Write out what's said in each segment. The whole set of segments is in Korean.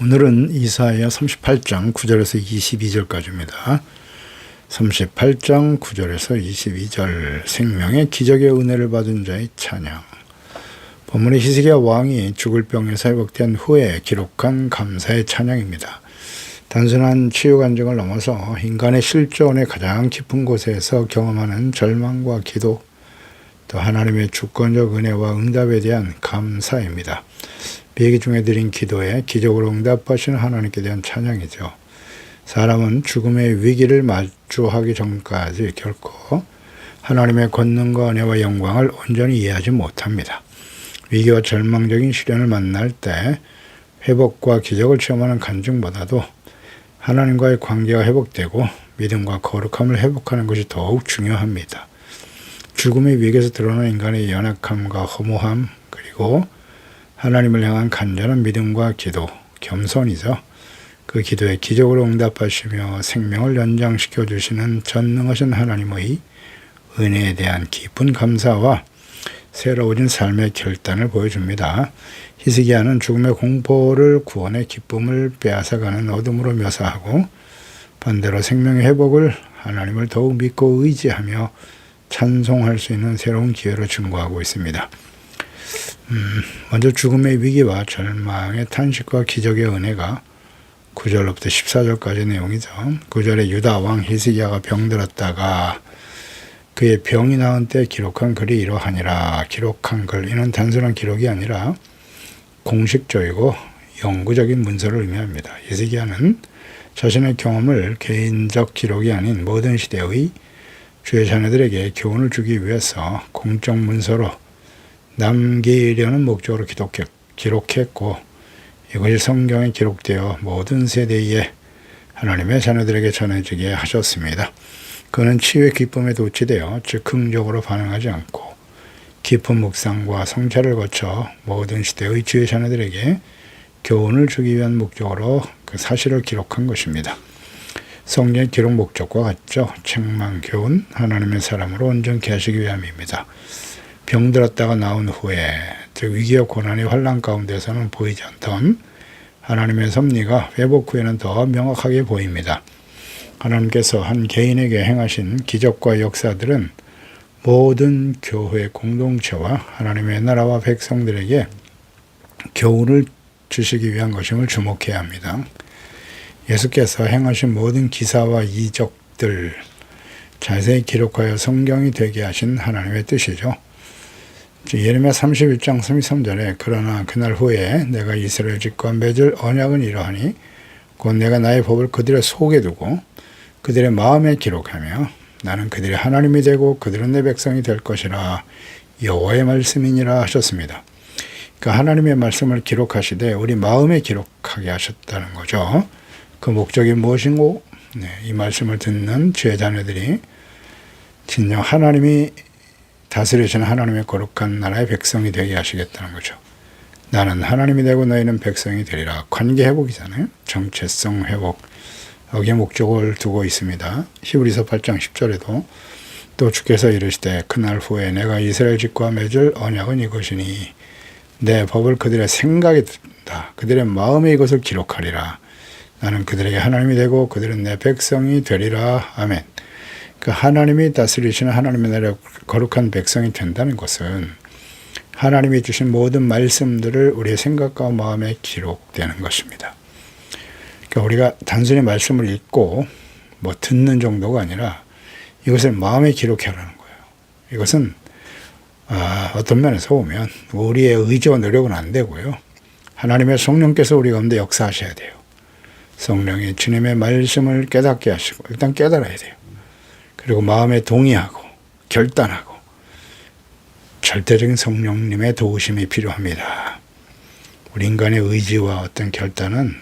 오늘은 이사야 38장 9절에서 22절까지입니다. 38장 9절에서 22절 생명의 기적의 은혜를 받은 자의 찬양. 본문의 히스기야 왕이 죽을 병에서 회복된 후에 기록한 감사의 찬양입니다. 단순한 치유 간증을 넘어서 인간의 실존의 가장 깊은 곳에서 경험하는 절망과 기도, 또 하나님의 주권적 은혜와 응답에 대한 감사입니다. 비행기 중에 드린 기도에 기적으로 응답하시는 하나님께 대한 찬양이죠. 사람은 죽음의 위기를 마주하기 전까지 결코 하나님의 권능과 은혜와 영광을 온전히 이해하지 못합니다. 위기와 절망적인 시련을 만날 때 회복과 기적을 체험하는 간증보다도 하나님과의 관계가 회복되고 믿음과 거룩함을 회복하는 것이 더욱 중요합니다. 죽음의 위기에서 드러나는 인간의 연약함과 허무함, 그리고 하나님을 향한 간절한 믿음과 기도, 겸손이죠. 그 기도에 기적으로 응답하시며 생명을 연장시켜 주시는 전능하신 하나님의 은혜에 대한 깊은 감사와 새로워진 삶의 결단을 보여줍니다. 히스기야는 죽음의 공포를 구원의 기쁨을 빼앗아가는 어둠으로 묘사하고, 반대로 생명의 회복을 하나님을 더욱 믿고 의지하며 찬송할 수 있는 새로운 기회로 증거하고 있습니다. 먼저 죽음의 위기와 절망의 탄식과 기적의 은혜가 9절로부터 14절까지 내용이죠. 9절에 유다 왕 히스기야가 병들었다가 그의 병이 나은 때 기록한 글이 이러하니라. 기록한 글, 이는 단순한 기록이 아니라 공식적이고 영구적인 문서를 의미합니다. 히스기야는 자신의 경험을 개인적 기록이 아닌 모든 시대의 주의 자녀들에게 교훈을 주기 위해서 공적 문서로 남기려는 목적으로 기록했고, 이것이 성경에 기록되어 모든 세대에 하나님의 자녀들에게 전해지게 하셨습니다. 그는 치유의 기쁨에 도취되어 즉흥적으로 반응하지 않고 깊은 묵상과 성찰을 거쳐 모든 시대의 주의 자녀들에게 교훈을 주기 위한 목적으로 그 사실을 기록한 것입니다. 성경의 기록 목적과 같죠. 책망, 교훈, 하나님의 사람으로 온전케 하시기 위함입니다. 병들었다가 나온 후에, 즉 위기와 고난의 환난 가운데서는 보이지 않던 하나님의 섭리가 회복 후에는 더 명확하게 보입니다. 하나님께서 한 개인에게 행하신 기적과 역사들은 모든 교회 공동체와 하나님의 나라와 백성들에게 교훈을 주시기 위한 것임을 주목해야 합니다. 예수께서 행하신 모든 기사와 이적들 자세히 기록하여 성경이 되게 하신 하나님의 뜻이죠. 예레미야 31장 33절에 그러나 그날 후에 내가 이스라엘 집과 맺을 언약은 이러하니 곧 내가 나의 법을 그들의 속에 두고 그들의 마음에 기록하며 나는 그들의 하나님이 되고 그들은 내 백성이 될 것이라 여호와의 말씀이니라 하셨습니다. 그러니까 하나님의 말씀을 기록하시되 우리 마음에 기록하게 하셨다는 거죠. 그 목적이 무엇이고, 이 말씀을 듣는 주의 자녀들이 진정 하나님이 다스리시는 하나님의 거룩한 나라의 백성이 되게 하시겠다는 거죠. 나는 하나님이 되고 너희는 백성이 되리라. 관계 회복이잖아요. 정체성 회복. 여기에 목적을 두고 있습니다. 히브리서 8장 10절에도 또 주께서 이르시되 그날 후에 내가 이스라엘 집과 맺을 언약은 이것이니 내 법을 그들의 생각에 둔다. 그들의 마음에 이것을 기록하리라. 나는 그들에게 하나님이 되고 그들은 내 백성이 되리라. 아멘. 그 하나님이 다스리시는 하나님의 나라의 거룩한 백성이 된다는 것은 하나님이 주신 모든 말씀들을 우리의 생각과 마음에 기록되는 것입니다. 그러니까 우리가 단순히 말씀을 읽고 듣는 정도가 아니라 이것을 마음에 기록하라는 거예요. 이것은 어떤 면에서 보면 우리의 의지와 노력은 안 되고요. 하나님의 성령께서 우리 가운데 역사하셔야 돼요. 성령이 주님의 말씀을 깨닫게 하시고 일단 깨달아야 돼요. 그리고 마음에 동의하고 결단하고 절대적인 성령님의 도우심이 필요합니다. 우리 인간의 의지와 어떤 결단은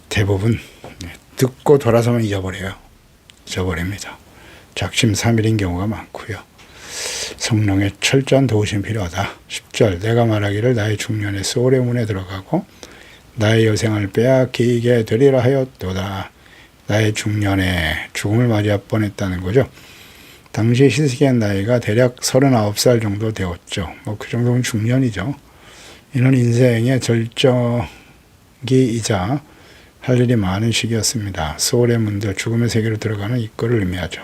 대부분 듣고 돌아서면 잊어버립니다. 작심삼일인 경우가 많고요. 성령의 철저한 도우심이 필요하다. 10절 내가 말하기를 나의 중년에 소울의 문에 들어가고 나의 여생을 빼앗기게 되리라 하였도다. 나의 중년에 죽음을 맞이할 뻔했다는 거죠. 당시 히스기야 나이가 대략 39살 정도 되었죠. 그 정도면 중년이죠. 이는 인생의 절정에 시기이자 할 일이 많은 시기였습니다. 소울의 문들, 죽음의 세계로 들어가는 입구를 의미하죠.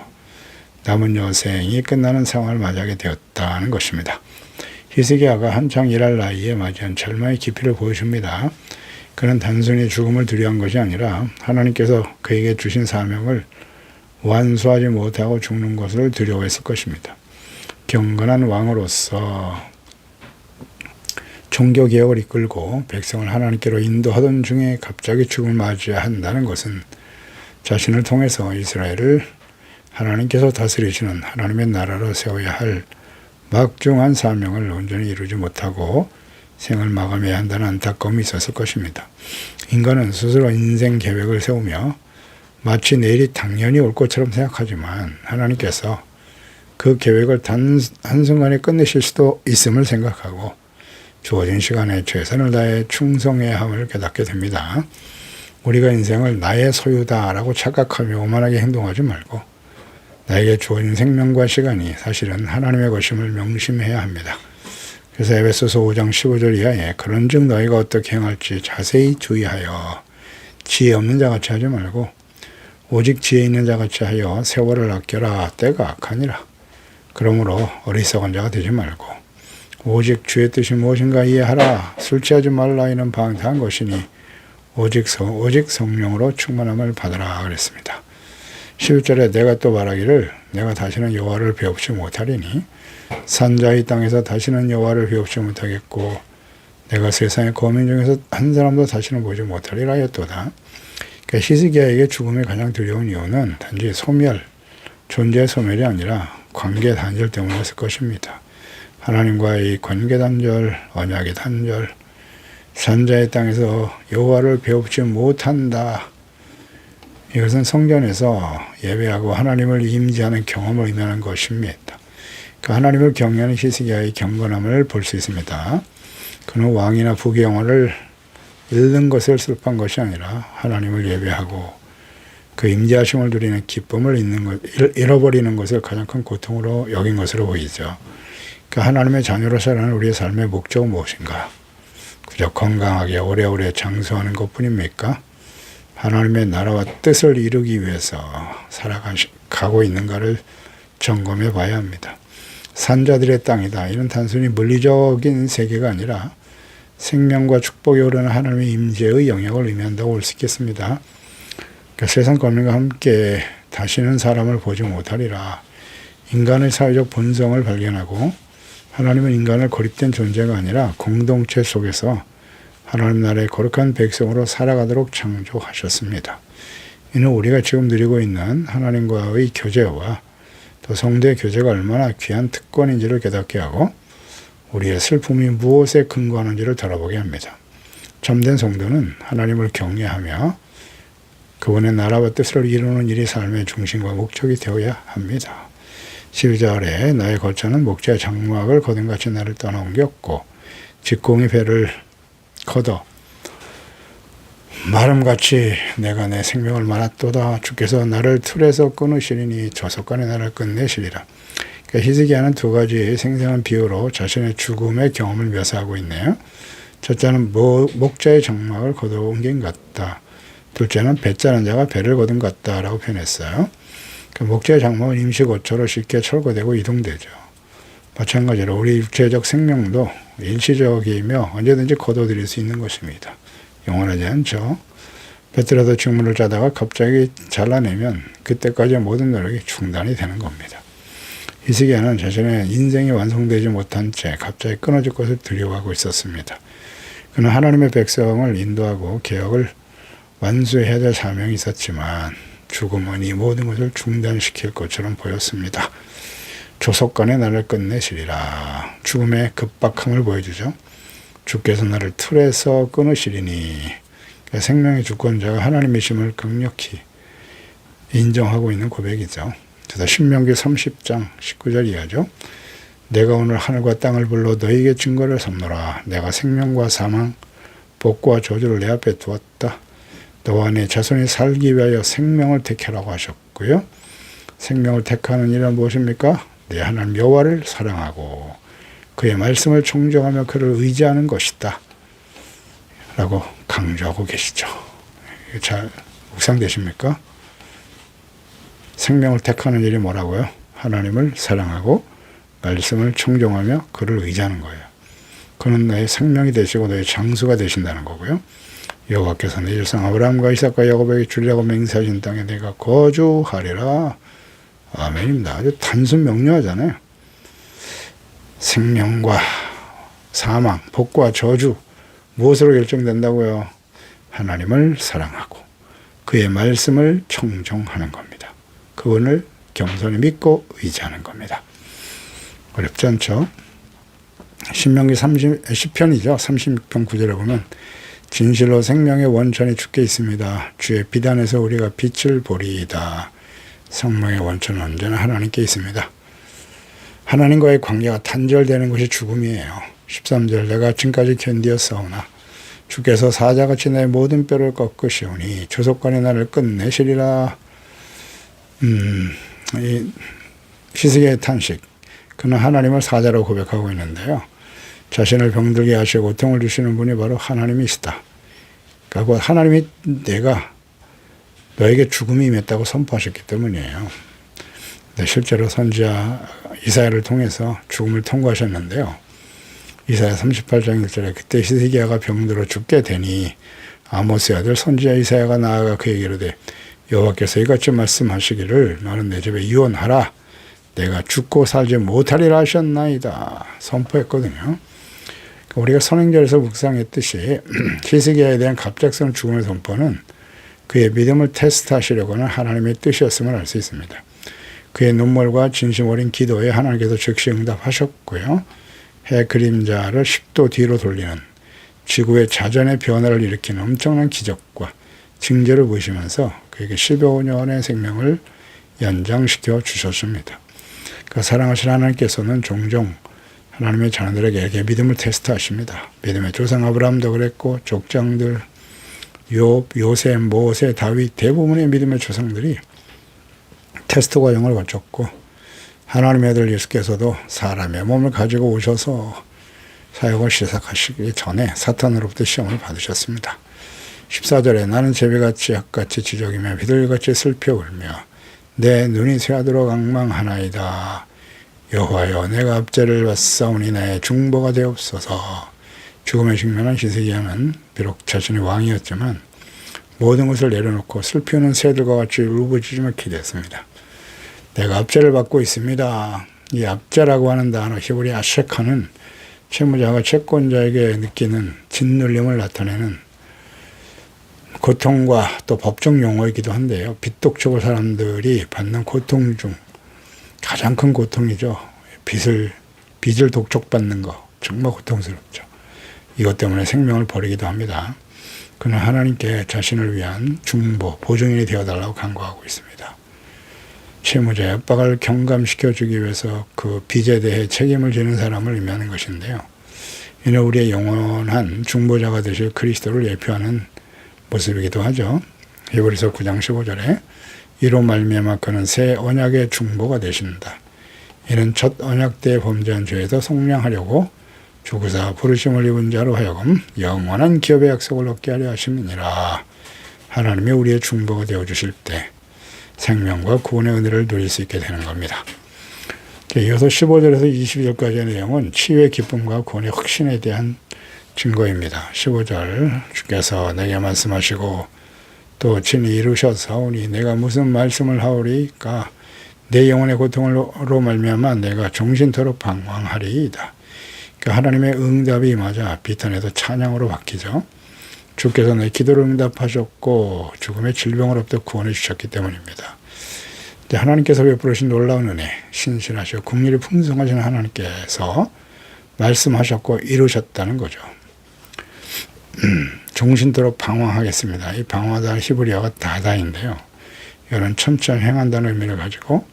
남은 여생이 끝나는 상황을 맞이하게 되었다는 것입니다. 히스기야가 한창 일할 나이에 맞이한 절망의 깊이를 보여줍니다. 그는 단순히 죽음을 두려워한 것이 아니라 하나님께서 그에게 주신 사명을 완수하지 못하고 죽는 것을 두려워했을 것입니다. 경건한 왕으로서 종교개혁을 이끌고 백성을 하나님께로 인도하던 중에 갑자기 죽음을 맞이해야 한다는 것은 자신을 통해서 이스라엘을 하나님께서 다스리시는 하나님의 나라로 세워야 할 막중한 사명을 온전히 이루지 못하고 생을 마감해야 한다는 안타까움이 있었을 것입니다. 인간은 스스로 인생 계획을 세우며 마치 내일이 당연히 올 것처럼 생각하지만 하나님께서 그 계획을 단 한순간에 끝내실 수도 있음을 생각하고 주어진 시간에 최선을 다해 충성해야 함을 깨닫게 됩니다. 우리가 인생을 나의 소유다라고 착각하며 오만하게 행동하지 말고 나에게 주어진 생명과 시간이 사실은 하나님의 것임을 명심해야 합니다. 그래서 에베소서 5장 15절 이하에 그런즉 너희가 어떻게 행할지 자세히 주의하여 지혜 없는 자같이 하지 말고 오직 지혜 있는 자같이 하여 세월을 아껴라. 때가 악하니라. 그러므로 어리석은 자가 되지 말고 오직 주의 뜻이 무엇인가 이해하라. 술 취하지 말라. 이는 방탕한 것이니 오직 성령으로 충만함을 받으라 그랬습니다. 11절에 내가 또 말하기를 내가 다시는 여호와를 배웁지 못하리니 산자의 땅에서 다시는 여호와를 배웁지 못하겠고 내가 세상의 거민 중에서 한 사람도 다시는 보지 못하리라 하였도다. 그러니까 히스기야에게 죽음이 가장 두려운 이유는 단지 소멸, 존재의 소멸이 아니라 관계 단절 때문이었을 것입니다. 하나님과의 관계 단절, 언약의 단절, 산자의 땅에서 여호와를 배웁지 못한다. 이것은 성전에서 예배하고 하나님을 임재하는 경험을 의미하는 것입니다. 그 하나님을 경외하는 히스기야의 경건함을 볼 수 있습니다. 그는 왕이나 부귀 영화를 잃는 것을 슬퍼한 것이 아니라 하나님을 예배하고 그 임재하심을 누리는 기쁨을 잃어버리는 것을 가장 큰 고통으로 여긴 것으로 보이죠. 그 하나님의 자녀로 살아가는 우리의 삶의 목적은 무엇인가? 그저 건강하게 오래오래 장수하는 것뿐입니까? 하나님의 나라와 뜻을 이루기 위해서 살아가고 있는가를 점검해 봐야 합니다. 산자들의 땅이다. 이는 단순히 물리적인 세계가 아니라 생명과 축복이 오르는 하나님의 임재의 영역을 의미한다고 볼 수 있겠습니다. 그러니까 세상 권능과 함께 다시는 사람을 보지 못하리라. 인간의 사회적 본성을 발견하고 하나님은 인간을 고립된 존재가 아니라 공동체 속에서 하나님 나라의 거룩한 백성으로 살아가도록 창조하셨습니다. 이는 우리가 지금 누리고 있는 하나님과의 교제와 또 성도의 교제가 얼마나 귀한 특권인지를 깨닫게 하고 우리의 슬픔이 무엇에 근거하는지를 돌아보게 합니다. 참된 성도는 하나님을 경외하며 그분의 나라와 뜻을 이루는 일이 삶의 중심과 목적이 되어야 합니다. 12절에 나의 거처는 목자의 장막을 거둔같이 나를 떠나 옮겼고 직공의 배를 걷어 마름같이 내가 내 생명을 말았도다. 주께서 나를 틀에서 끊으시리니 조속간에 나를 끝내시리라. 그러니까 히스기야는 두 가지 생생한 비유로 자신의 죽음의 경험을 묘사하고 있네요. 첫째는 목자의 장막을 걷어 옮긴 같다. 둘째는 배 짜는 자가 배를 거둔 같다라고 표현했어요. 그러니까 목자의 장막은 임시 거처로 쉽게 철거되고 이동되죠. 마찬가지로 우리 육체적 생명도 일시적이며 언제든지 거둬들일 수 있는 것입니다. 영원하지 않죠. 배틀에서 직물을 짜다가 갑자기 잘라내면 그때까지의 모든 노력이 중단이 되는 겁니다. 히스기야는 자신의 인생이 완성되지 못한 채 갑자기 끊어질 것을 두려워하고 있었습니다. 그는 하나님의 백성을 인도하고 개혁을 완수해야 될 사명이 있었지만 죽음은 이 모든 것을 중단시킬 것처럼 보였습니다. 조속간에 나를 끝내시리라. 죽음의 급박함을 보여주죠. 주께서 나를 틀에서 끊으시리니 생명의 주권자가 하나님이심을 강력히 인정하고 있는 고백이죠. 그래서 신명기 30장 19절 이하죠. 내가 오늘 하늘과 땅을 불러 너희에게 증거를 삼노라. 내가 생명과 사망, 복과 저주를 내 앞에 두었다. 너와 내 자손이 살기 위하여 생명을 택하라고 하셨고요. 생명을 택하는 일은 무엇입니까? 내 하나님 여호와를 사랑하고 그의 말씀을 청정하며 그를 의지하는 것이다. 라고 강조하고 계시죠. 잘 묵상되십니까? 생명을 택하는 일이 뭐라고요? 하나님을 사랑하고 말씀을 청종하며 그를 의지하는 거예요. 그는 너의 생명이 되시고 너의 장수가 되신다는 거고요. 여호와께서 내 일상 아브라함과 이삭과 야곱에게 주리라고 맹세하신 땅에 내가 거주하리라. 아멘입니다. 아주 단순 명료하잖아요. 생명과 사망, 복과 저주 무엇으로 결정된다고요? 하나님을 사랑하고 그의 말씀을 청종하는 겁니다. 그분을 겸손히 믿고 의지하는 겁니다. 어렵지 않죠? 신명기 10편이죠. 36편 9절에 보면 진실로 생명의 원천이 주께 있습니다. 주의 비단에서 우리가 빛을 보리이다. 생명의 원천은 언제나 하나님께 있습니다. 하나님과의 관계가 단절되는 것이 죽음이에요. 13절 내가 지금까지 견디었사오나 주께서 사자같이 내 모든 뼈를 꺾으시오니 조속간에 나를 끝내시리라. 이 히스기야의 탄식. 그는 하나님을 사자라고 고백하고 있는데요. 자신을 병들게 하시고 고통을 주시는 분이 바로 하나님이시다. 그러니까 하나님이 내가 너에게 죽음이 임했다고 선포하셨기 때문이에요. 실제로 선지자 이사야를 통해서 죽음을 통과하셨는데요. 이사야 38장 1절에 그때 히스기야가 병들어 죽게 되니 아모스의 아들 선지자 이사야가 나아가 그에게 이르되 여호와께서 이같이 말씀하시기를 너는 내 집에 유언하라. 내가 죽고 살지 못하리라 하셨나이다. 선포했거든요. 우리가 선행절에서 묵상했듯이 히스기야에 대한 갑작스러운 죽음의 선포는 그의 믿음을 테스트하시려고 하는 하나님의 뜻이었음을 알 수 있습니다. 그의 눈물과 진심 어린 기도에 하나님께서 즉시 응답하셨고요. 해 그림자를 10도 뒤로 돌리는 지구의 자전의 변화를 일으키는 엄청난 기적과 징조를 보시면서 그에게 15년의 생명을 연장시켜 주셨습니다. 그 사랑하신 하나님께서는 종종 하나님의 자녀들에게 이렇게 믿음을 테스트하십니다. 믿음의 조상 아브라함도 그랬고 족장들 욥, 요셉, 모세, 다윗 대부분의 믿음의 조상들이 테스트 과정을 거쳤고 하나님의 아들 예수께서도 사람의 몸을 가지고 오셔서 사역을 시작하시기 전에 사탄으로부터 시험을 받으셨습니다. 14절에 나는 제비같이 약같이 지적이며 비둘기같이 슬피 울며 내 눈이 쇠하도록 앙망하나이다. 여호와여 내가 압제를 받사오니 나의 중보가 되옵소서. 죽음에 직면한 히스기야는 비록 자신이 왕이었지만 모든 것을 내려놓고 슬피 우는 새들과 같이 울부짖으며 기도했습니다. 내가 압제를 받고 있습니다. 이 압제라고 하는 단어 히브리 아셰카는 채무자가 채권자에게 느끼는 짓눌림을 나타내는 고통과 또 법적 용어이기도 한데요. 빚독촉을 사람들이 받는 고통 중 가장 큰 고통이죠. 빚을 독촉받는 거 정말 고통스럽죠. 이것 때문에 생명을 버리기도 합니다. 그는 하나님께 자신을 위한 중보, 보증인이 되어달라고 간구하고 있습니다. 채무자의 압박을 경감시켜주기 위해서 그 빚에 대해 책임을 지는 사람을 의미하는 것인데요. 이는 우리의 영원한 중보자가 되실 그리스도를 예표하는 모습이기도 하죠. 히브리서 9장 15절에 이로 말미암아 그는 새 언약의 중보가 되신다. 이는 첫 언약 때 범죄한 죄에서 속량하려고 죽으사 부르심을 입은 자로 하여금 영원한 기업의 약속을 얻게 하려 하심이니라. 하나님이 우리의 중보가 되어주실 때 생명과 구원의 은혜를 누릴 수 있게 되는 겁니다. 이어서 15절에서 22절까지의 내용은 치유의 기쁨과 구원의 확신에 대한 증거입니다. 15절 주께서 내게 말씀하시고 또 친히 이루셨사오니 내가 무슨 말씀을 하오리까 내 영혼의 고통으로 말미암아 내가 종신토록 방황하리이다. 그러니까 하나님의 응답이 맞아 비탄에서 찬양으로 바뀌죠. 주께서 내 기도를 응답하셨고 죽음의 질병으로부터 구원해 주셨기 때문입니다. 하나님께서 베풀으신 놀라운 은혜, 신실하시고 긍휼이 풍성하신 하나님께서 말씀하셨고 이루셨다는 거죠. 종신토록 방황하겠습니다. 이 방황하다는 히브리어가 다다인데요. 이런 첨처럼 행한다는 의미를 가지고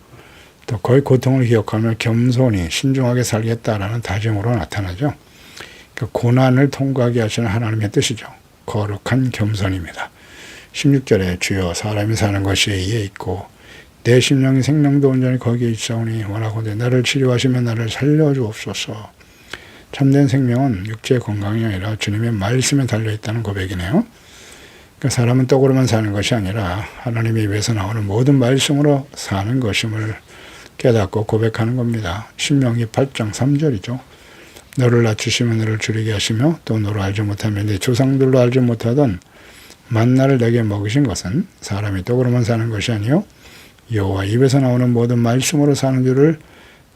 또 거의 고통을 기억하며 겸손히 신중하게 살겠다라는 다짐으로 나타나죠. 그러니까 고난을 통과하게 하시는 하나님의 뜻이죠. 거룩한 겸손입니다. 16절에 주여 사람이 사는 것이 이에 있고 내 심령이 생명도 온전히 거기에 있사오니 원하건대 나를 치료하시며 나를 살려주옵소서. 참된 생명은 육체의 건강이 아니라 주님의 말씀에 달려있다는 고백이네요. 그러니까 사람은 떡으로만 사는 것이 아니라 하나님의 입에서 나오는 모든 말씀으로 사는 것임을 깨닫고 고백하는 겁니다. 신명기 8장 3절이죠. 너를 낮추시면 너를 줄이게 하시며 또 너로 알지 못하면 네 조상들로 알지 못하던 만나를 내게 먹으신 것은 사람이 떡으로만 사는 것이 아니요 여호와 입에서 나오는 모든 말씀으로 사는 줄을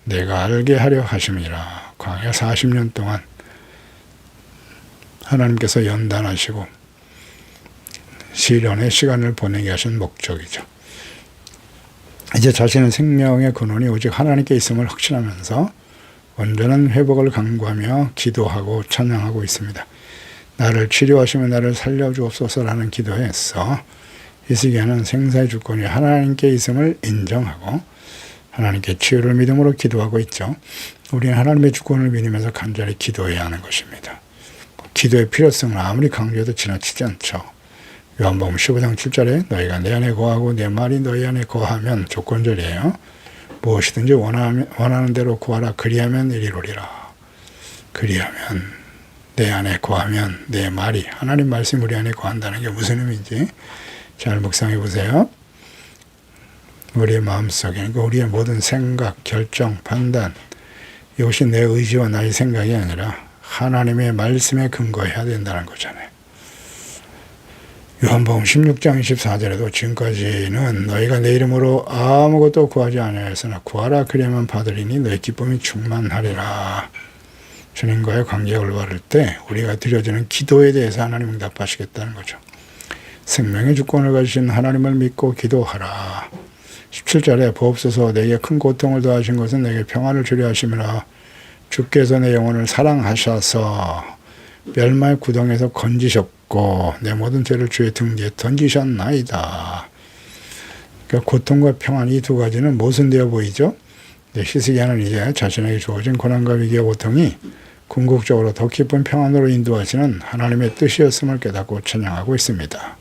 내가 알게 하려 하심이라. 광야 40년 동안 하나님께서 연단하시고 시련의 시간을 보내게 하신 목적이죠. 이제 자신의 생명의 근원이 오직 하나님께 있음을 확신하면서 온전한 회복을 간구하며 기도하고 찬양하고 있습니다. 나를 치료하시며 나를 살려주옵소서라는 기도에서 히스기야는 생사의 주권이 하나님께 있음을 인정하고 하나님께 치유를 믿음으로 기도하고 있죠. 우리는 하나님의 주권을 믿으면서 간절히 기도해야 하는 것입니다. 기도의 필요성은 아무리 강조해도 지나치지 않죠. 요한복음 15장 7절에 너희가 내 안에 거하고 내 말이 너희 안에 거하면 조건절이에요. 무엇이든지 원하는 대로 구하라. 그리하면 이리로리라. 그리하면 내 안에 거하면 내 말이 하나님 말씀이 우리 안에 거한다는 게 무슨 의미인지 잘 묵상해 보세요. 우리의 마음속에 그러니까 우리의 모든 생각, 결정, 판단 이것이 내 의지와 나의 생각이 아니라 하나님의 말씀에 근거해야 된다는 거잖아요. 요한복음 16장 24절에도 지금까지는 너희가 내 이름으로 아무것도 구하지 아니하였으나 구하라 그리하면 받으리니 너희 기쁨이 충만하리라. 주님과의 관계가 올바를 때 우리가 드려지는 기도에 대해서 하나님 응답하시겠다는 거죠. 생명의 주권을 가지신 하나님을 믿고 기도하라. 17절에 보옵소서 내게 큰 고통을 더하신 것은 내게 평안을 주려 하심이라. 주께서 내 영혼을 사랑하셔서 멸망의 구덩이에서 건지셨고 내 모든 죄를 주의 등 뒤에 던지셨나이다. 그러니까 고통과 평안 이 두 가지는 모순되어 보이죠. 히스기야는 이제 자신에게 주어진 고난과 위기와 고통이 궁극적으로 더 깊은 평안으로 인도하시는 하나님의 뜻이었음을 깨닫고 찬양하고 있습니다.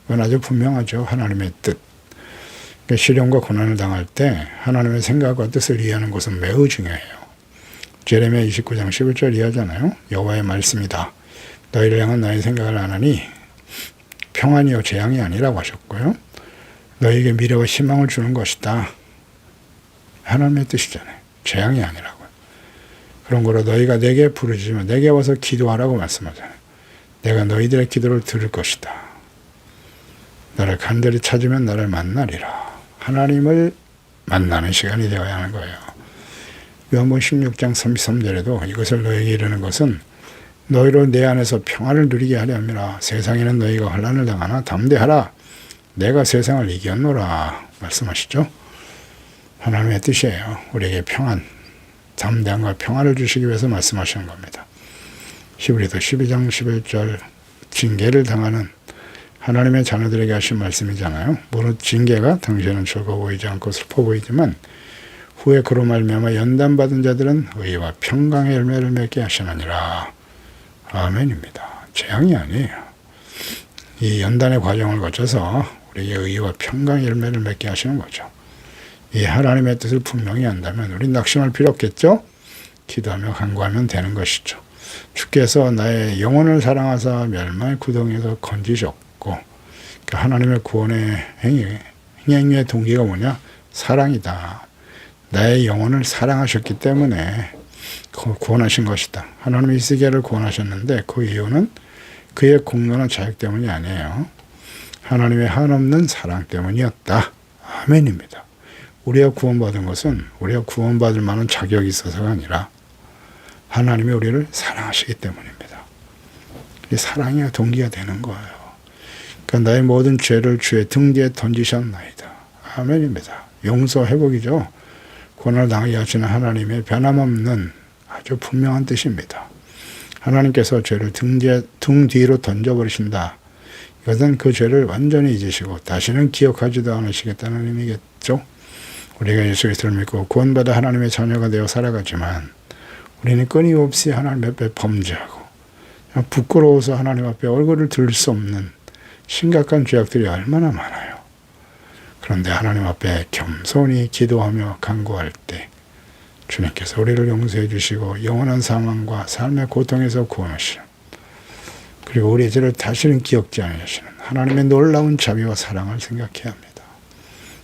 이건 아주 분명하죠. 하나님의 뜻. 시련과 고난을 당할 때 하나님의 생각과 뜻을 이해하는 것은 매우 중요해요. 제레미야 29장 11절 이해하잖아요. 여호와의 말씀이다. 너희를 향한 나의 생각을 안 하니 평안이요 재앙이 아니라고 하셨고요. 너희에게 미래와 희망을 주는 것이다. 하나님의 뜻이잖아요. 재앙이 아니라고요. 그런 거로 너희가 내게 부르짖으면 내게 와서 기도하라고 말씀하잖아요. 내가 너희들의 기도를 들을 것이다. 나를 간절히 찾으면 나를 만나리라. 하나님을 만나는 시간이 되어야 하는 거예요. 요한복음 16장 33절에도 이것을 너희에게 이르는 것은 너희로 내 안에서 평안을 누리게 하려 함이라. 세상에는 너희가 환난을 당하나 담대하라. 내가 세상을 이겼노라. 말씀하시죠. 하나님의 뜻이에요. 우리에게 평안, 담대함과 평안을 주시기 위해서 말씀하시는 겁니다. 히브리서 12장 11절 징계를 당하는 하나님의 자녀들에게 하신 말씀이잖아요. 물론 징계가 당시에는 즐거워 보이지 않고 슬퍼 보이지만 후에 그로 말미암아 연단받은 자들은 의와 평강의 열매를 맺게 하시느니라. 아멘입니다. 재앙이 아니에요. 이 연단의 과정을 거쳐서 우리에게 의와 평강의 열매를 맺게 하시는 거죠. 이 하나님의 뜻을 분명히 안다면 우리 낙심할 필요 없겠죠? 기도하며 간구하면 되는 것이죠. 주께서 나의 영혼을 사랑하사 멸망의 구덩이에서 건지셨고 그러니까 하나님의 구원의 행위의 동기가 뭐냐? 사랑이다. 나의 영혼을 사랑하셨기 때문에 구원하신 것이다. 하나님이 히스기야를 구원하셨는데 그 이유는 그의 공로나 자격 때문이 아니에요. 하나님의 한없는 사랑 때문이었다. 아멘입니다. 우리가 구원받은 것은 우리가 구원받을 만한 자격이 있어서가 아니라 하나님이 우리를 사랑하시기 때문입니다. 이 사랑이 동기가 되는 거예요. 그러니까 나의 모든 죄를 주의 등 뒤에 던지셨나이다. 아멘입니다. 용서 회복이죠. 고난을 당하게 하시는 하나님의 변함없는 아주 분명한 뜻입니다. 하나님께서 죄를 등 뒤로 던져버리신다. 이것은 그 죄를 완전히 잊으시고 다시는 기억하지도 않으시겠다는 의미겠죠. 우리가 예수 그리스도를 믿고 구원받아 하나님의 자녀가 되어 살아가지만 우리는 끊임없이 하나님 앞에 범죄하고 부끄러워서 하나님 앞에 얼굴을 들 수 없는 심각한 죄악들이 얼마나 많아요. 그런데 하나님 앞에 겸손히 기도하며 간구할 때 주님께서 우리를 용서해 주시고 영원한 사망과 삶의 고통에서 구원하시는, 그리고 우리의 죄를 다시는 기억지 않으시는 하나님의 놀라운 자비와 사랑을 생각해야 합니다.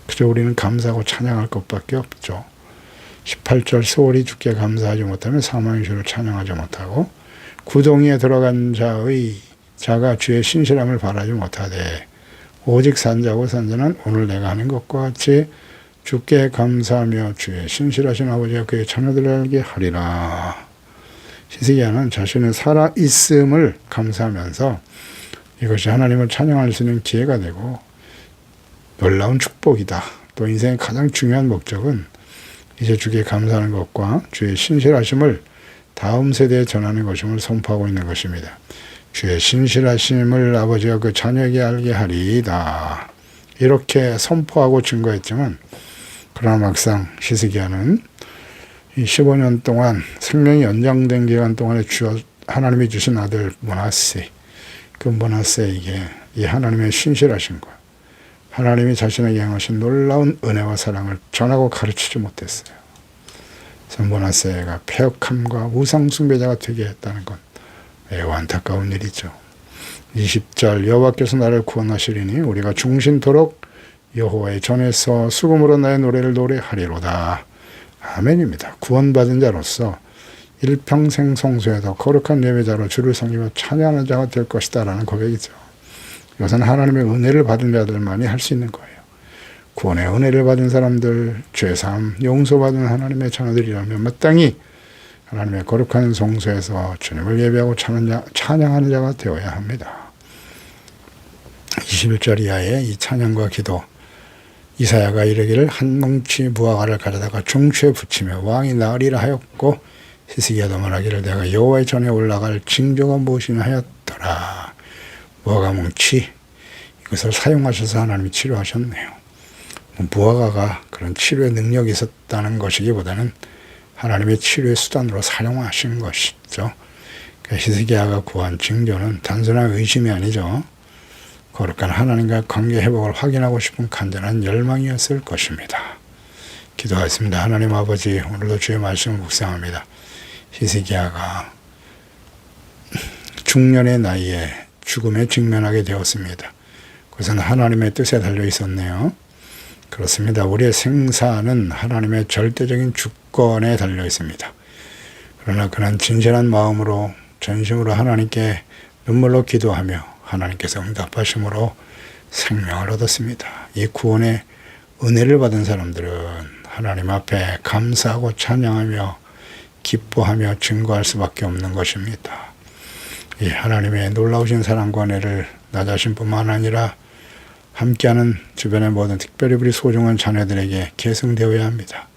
그저 우리는 감사하고 찬양할 것밖에 없죠. 18절 소홀히 주께 감사하지 못하면 사망의 주를 찬양하지 못하고, 구덩이에 들어간 자가 주의 신실함을 바라지 못하되 오직 산자고 산자는 오늘 내가 하는 것과 같이 주께 감사하며 주의 신실하신 아버지가 그의 자녀들을 알게 하리라. 히스기야는 자신의 살아있음을 감사하면서 이것이 하나님을 찬양할 수 있는 기회가 되고 놀라운 축복이다. 또 인생의 가장 중요한 목적은 이제 주께 감사하는 것과 주의 신실하심을 다음 세대에 전하는 것임을 선포하고 있는 것입니다. 주의 신실하심을 아버지가 그 자녀에게 알게 하리이다. 이렇게 선포하고 증거했지만, 그러나 막상 히스기야는 이 15년 동안 생명이 연장된 기간 동안에 하나님이 주신 아들 므낫세, 그 므낫세에게 이 하나님의 신실하심과 하나님이 자신에게 행하신 놀라운 은혜와 사랑을 전하고 가르치지 못했어요. 그래서 므낫세가 패역함과 우상 숭배자가 되게 했다는 건 매우 안타까운 일이죠. 20절 여호와께서 나를 구원하시리니 우리가 중신토록 여호와의 전에서 수금으로 나의 노래를 노래하리로다. 아멘입니다. 구원받은 자로서 일평생 성소에서 거룩한 예배자로 주를 섬기며 찬양하는 자가 될 것이다 라는 고백이죠. 이것은 하나님의 은혜를 받은 자들만이 할 수 있는 거예요. 구원의 은혜를 받은 사람들, 죄사함 용서받은 하나님의 자녀들이라면 마땅히 하나님의 거룩한 성소에서 주님을 예배하고 찬양하는 자가 되어야 합니다. 21절 이하의 이 찬양과 기도, 이사야가 이르기를 한 뭉치 무화과를 가져다가 중추에 붙이며 왕이 나으리라 하였고, 히스기야도 말하기를 내가 여호와의 전에 올라갈 징조가 무엇이냐 하였더라. 무화과 뭉치, 이것을 사용하셔서 하나님이 치료하셨네요. 무화과가 그런 치료의 능력이 있었다는 것이기보다는 하나님의 치료의 수단으로 사용하신 것이죠. 히스기야가 구한 징조는 단순한 의심이 아니죠. 거룩한 하나님과 관계 회복을 확인하고 싶은 간절한 열망이었을 것입니다. 기도하겠습니다. 하나님 아버지, 오늘도 주의 말씀을 묵상합니다. 히스기야가 중년의 나이에 죽음에 직면하게 되었습니다. 그것은 하나님의 뜻에 달려 있었네요. 그렇습니다. 우리의 생사는 하나님의 절대적인 주권에 달려 있습니다. 그러나 그는 진실한 마음으로 전심으로 하나님께 눈물로 기도하며 하나님께서 응답하심으로 생명을 얻었습니다. 이 구원의 은혜를 받은 사람들은 하나님 앞에 감사하고 찬양하며 기뻐하며 증거할 수밖에 없는 것입니다. 이 하나님의 놀라우신 사랑과 은혜를 나 자신뿐만 아니라 함께하는 주변의 모든 특별히 우리 소중한 자녀들에게 계승되어야 합니다.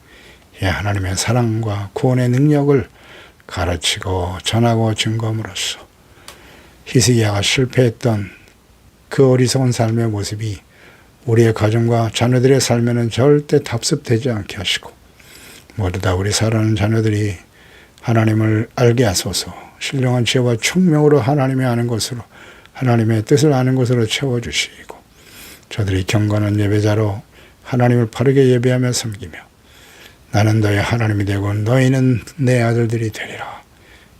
이 하나님의 사랑과 구원의 능력을 가르치고 전하고 증거함으로써 히스기야가 실패했던 그 어리석은 삶의 모습이 우리의 가정과 자녀들의 삶에는 절대 답습되지 않게 하시고, 모두 다 우리 사랑하는 자녀들이 하나님을 알게 하소서. 신령한 지혜와 총명으로 하나님의 아는 것으로, 하나님의 뜻을 아는 것으로 채워주시고, 저들이 경건한 예배자로 하나님을 바르게 예배하며 섬기며 나는 너의 하나님이 되고 너희는 내 아들들이 되리라.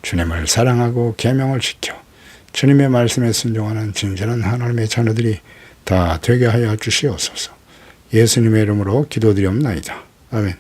주님을 사랑하고 계명을 지켜 주님의 말씀에 순종하는 진실한 하나님의 자녀들이 다 되게 하여 주시옵소서. 예수님의 이름으로 기도드리옵나이다. 아멘.